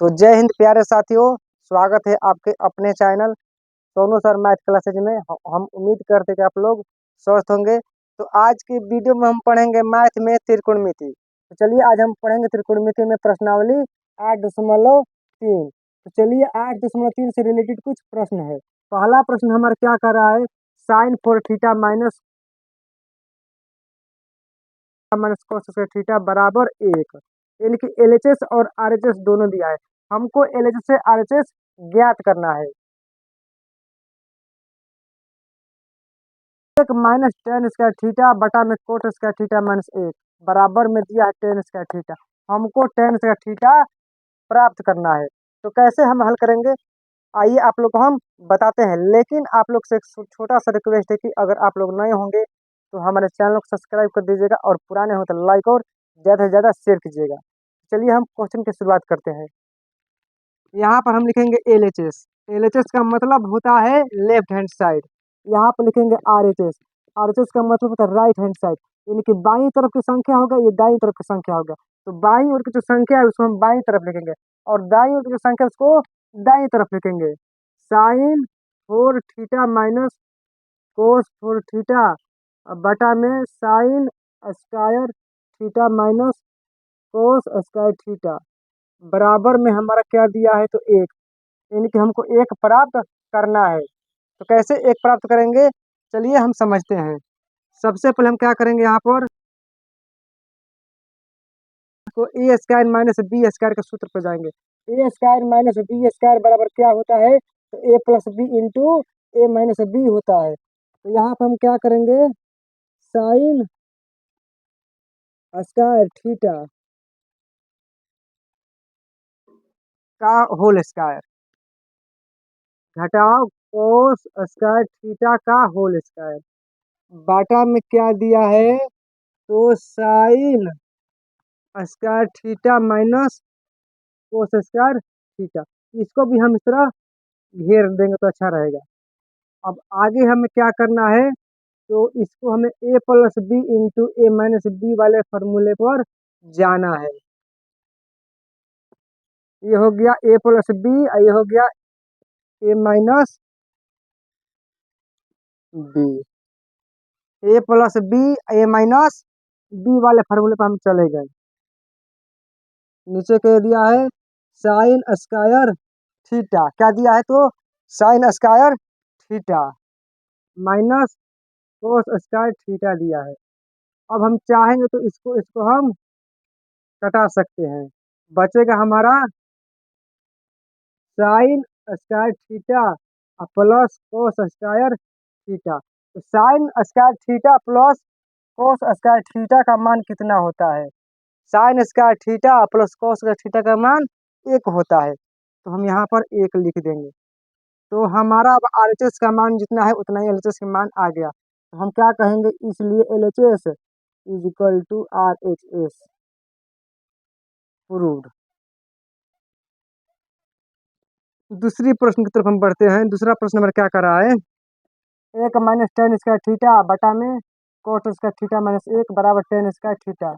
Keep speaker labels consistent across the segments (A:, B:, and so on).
A: तो जय हिंद प्यारे साथियों। स्वागत है आपके अपने channel Sonu sir math classes में। हम उम्मीद करते हैं कि आप लोग स्वस्थ होंगे। तो आज की वीडियो में हम पढ़ेंगे मैथ में त्रिकोणमिति। तो चलिए आज हम पढ़ेंगे त्रिकोणमिति में प्रश्नावली 8.3। तो चलिए 8.3 से रिलेटेड कुछ प्रश्न है। पहला प्रश्न हमारा क्या कर रहा है, sine four theta minus cos square theta बराबर 1, यानी कि एलएचएस और आरएचएस दोनों दिया है। हमको एलएचएस से आरएचएस ज्ञात करना है। एक माइनस टेन स्क्वायर थीटा बटा में कोट स्क्वायर थीटा माइनस 1 बराबर में दिया है टेन स्क्वायर थीटा। हमको टेन स्क्वायर थीटा प्राप्त करना है। तो कैसे हम हल करेंगे, आइए आप लोग को हम बताते हैं। लेकिन आप लोग से एक छोटा सा रिक्वेस्ट है कि अगर आप लोग नए होंगे तो हमारे चैनल को सब्सक्राइब कर दीजिएगा और पुराने हो तो लाइक और ज़्यादा से ज़्यादा शेयर कीजिएगा। चलिए हम क्वेश्चन की शुरुआत करते हैं। यहाँ पर हम लिखेंगे L H S. L H S का मतलब होता है लेफ्ट हैंड साइड। यहाँ पर लिखेंगे are H S. Are H S का मतलब होता है राइट हैंड साइड, यानी कि बाईं तरफ की संख्या होगा, ये दाईं तरफ की संख्या होगा। तो बाईं ओर की जो संख्या है उसको हम बाईं तरफ लिखेंगे और दाईं ओर की जो संख्या है उसको दाईं तरफ लिखेंगे। Sine four theta minus cos four theta बटा में sign square theta minus cos square theta बराबर में हमारा क्या दिया है, तो एक, यानी कि हमको एक प्राप्त करना है। तो कैसे एक प्राप्त करेंगे, चलिए हम समझते हैं। सबसे पहले हम क्या करेंगे, यहाँ पर तो ए स्क्वायर माइनस बी स्क्वायर के सूत्र पर जाएंगे। ए स्क्वायर माइनस बी स्क्वायर बराबर क्या होता है, तो ए प्लस बी इंटू ए माइनस बी होता है। तो यहाँ पर हम क्या करेंगे, साइन स्क्वायर थीटा का होल स्क्वायर घटाओ कोस स्क्वायर थीटा का होल स्क्वायर बाटा में क्या दिया है, तो sine square theta minus cos square theta. इसको भी हम इस तरह घेर देंगे तो अच्छा रहेगा। अब आगे हमें क्या करना है, तो इसको हमें ए प्लस बी इंटू ए माइनस बी वाले फॉर्मूले पर जाना है। ये हो गया ए प्लस बी, ये हो गया ए माइनस बी। ए प्लस बी ए माइनस बी वाले फॉर्मूले पर हम चले गए। नीचे कह दिया है साइन स्क्वायर थीटा, क्या दिया है, तो sine square theta minus cos square theta दिया है। अब हम चाहेंगे तो इसको इसको हम कटा सकते हैं। बचेगा हमारा sine square theta plus cos square theta. तो sine square theta plus cos square theta का मान कितना होता है, sine square theta plus cos square theta का मान 1 होता है। तो हम यहाँ पर 1 लिख देंगे। तो हमारा अब आर एच एस का मान जितना है उतना ही एल एच एस का मान आ गया। तो हम क्या कहेंगे, इसलिए L H S is equal to R H S proved. दूसरी प्रश्न की तरफ हम बढ़ते हैं। दूसरा प्रश्न हमारा क्या कर रहा है, एक माइनस टेन स्क्वायर थीटा बटा में कोट स्क्वायर थीटा माइनस 1 बराबर टेन स्क्वायर थीटा।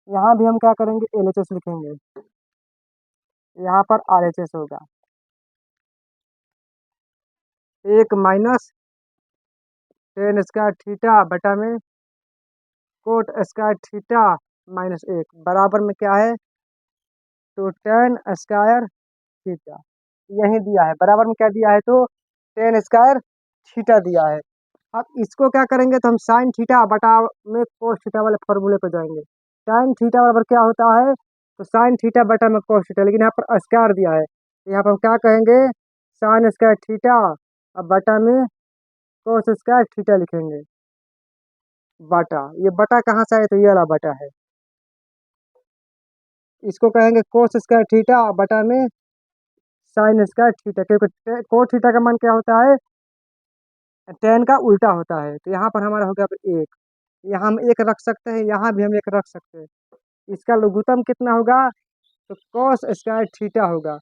A: यहाँ भी हम क्या करेंगे, एल एच एस लिखेंगे, यहाँ पर आर एच एस होगा। एक माइनस टेन स्क्वायर थीटा बटा में कोट स्क्वायर थीटा माइनस 1 बराबर में क्या है, तो टेन स्क्वायर थीटा। यही दिया है, बराबर में क्या दिया है, तो टेन स्क्वायर थीटा दिया है। अब इसको क्या करेंगे, तो हम साइन थीटा बटा में कोस थीटा वाले फॉर्मूले पर जाएंगे। साइन थीटा बराबर क्या होता है, तो साइन थीटा बटा में कोस थीटा, लेकिन यहाँ पर स्क्वायर दिया है तो यहाँ पर हम क्या कहेंगे, साइन स्क्वायर थीटा अब बटा में कोस स्क्वायर थीटा लिखेंगे। बटा, ये बटा कहाँ से आया, तो ये वाला बटा है। इसको कहेंगे कोस स्क्वायर थीटा बटा में साइन स्क्वायर थीटा, क्योंकि कोस थीटा का मान क्या होता है, टेन का उल्टा होता है। तो यहाँ पर हमारा हो गया एक, यहाँ हम एक रख सकते हैं, यहाँ भी हम एक रख सकते हैं। इसका लघुत्तम कितना होगा, तो कॉस स्क्वायर थीटा होगा।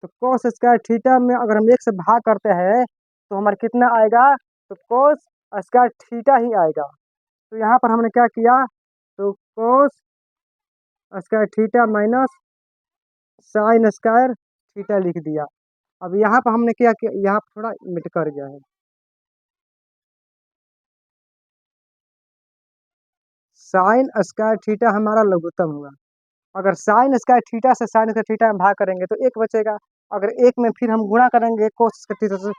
A: तो कॉस स्क्वायर थीटा में अगर हम एक से भाग करते हैं तो हमारा कितना आएगा, तो कॉस स्क्वायर थीटा ही आएगा। तो यहाँ पर हमने क्या किया, तो cos square theta minus sign square theta लिख दिया। अब यहाँ पर हमने क्या किया, यहाँ पर थोड़ा मिट कर गया है। साइन स्क्वायर थीटा हमारा लघुत्तम हुआ। अगर साइन स्क्वायर थीटा से साइन स्क्वायर थीटा में भाग करेंगे तो एक बचेगा। अगर एक में फिर हम गुणा करेंगे कोस स्क्वायर थीटा से,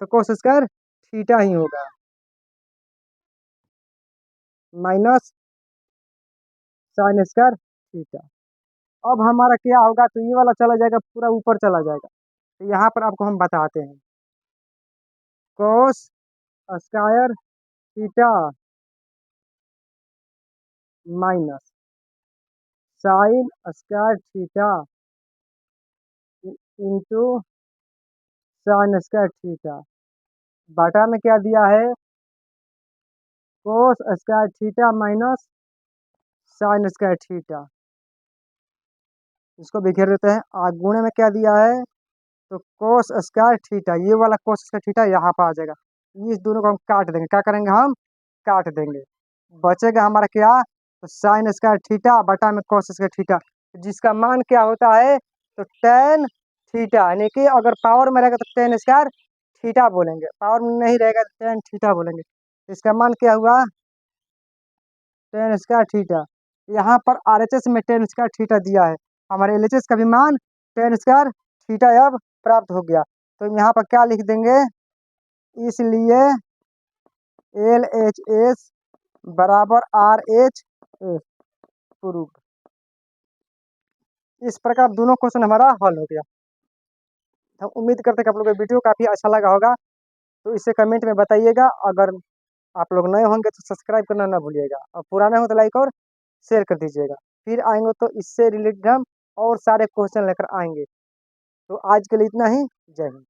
A: तो कोस स्क्वायर थीटा ही होगा, माइनस साइन स्क्वायर थीटा। अब हमारा क्या होगा, तो ये वाला चला जाएगा, पूरा ऊपर चला जाएगा। तो यहाँ पर आपको हम बताते हैं, कोस square theta minus sign square theta into sine square theta, बटा में क्या दिया है, कोस square theta minus sign square theta. इसको बिखेर देते हैं। गुणे में क्या दिया है, तो कोस स्क्वायर थीटा, ये वाला कोस स्क्वायर थीटा यहाँ पर आ जाएगा। इस दोनों को हम काट देंगे, क्या करेंगे, हम काट देंगे। बचेगा हमारा क्या, तो साइन स्क्वायर थीटा बटा में कोस स्क्वायर थीटा, जिसका मान क्या होता है, तो टेन थीटा। यानी कि अगर पावर में रहेगा तो टेन स्क्वायर थीटा बोलेंगे, पावर में नहीं रहेगा तो टेन थीटा बोलेंगे। इसका मान क्या हुआ, टेन स्क्वायर थीटा। यहाँ पर आरएचएस में टेन स्क्वायर थीटा दिया है, हमारे एलएचएस का भी मान टेन स्क्वायर थीटा अब प्राप्त हो गया। तो यहाँ पर क्या लिख देंगे, इसलिए एल एच एस बराबर आर एच एस प्रूफ। इस प्रकार दोनों क्वेश्चन हमारा हल हो गया। हम उम्मीद करते हैं कि आप लोगों को वीडियो काफ़ी अच्छा लगा होगा, तो इसे कमेंट में बताइएगा। अगर आप लोग नए होंगे तो सब्सक्राइब करना ना भूलिएगा, और पुराने हो तो लाइक और शेयर कर दीजिएगा। फिर आएंगे तो इससे रिलेटेड हम और सारे क्वेश्चन लेकर आएंगे। तो आज के लिए इतना ही, जय हिंद।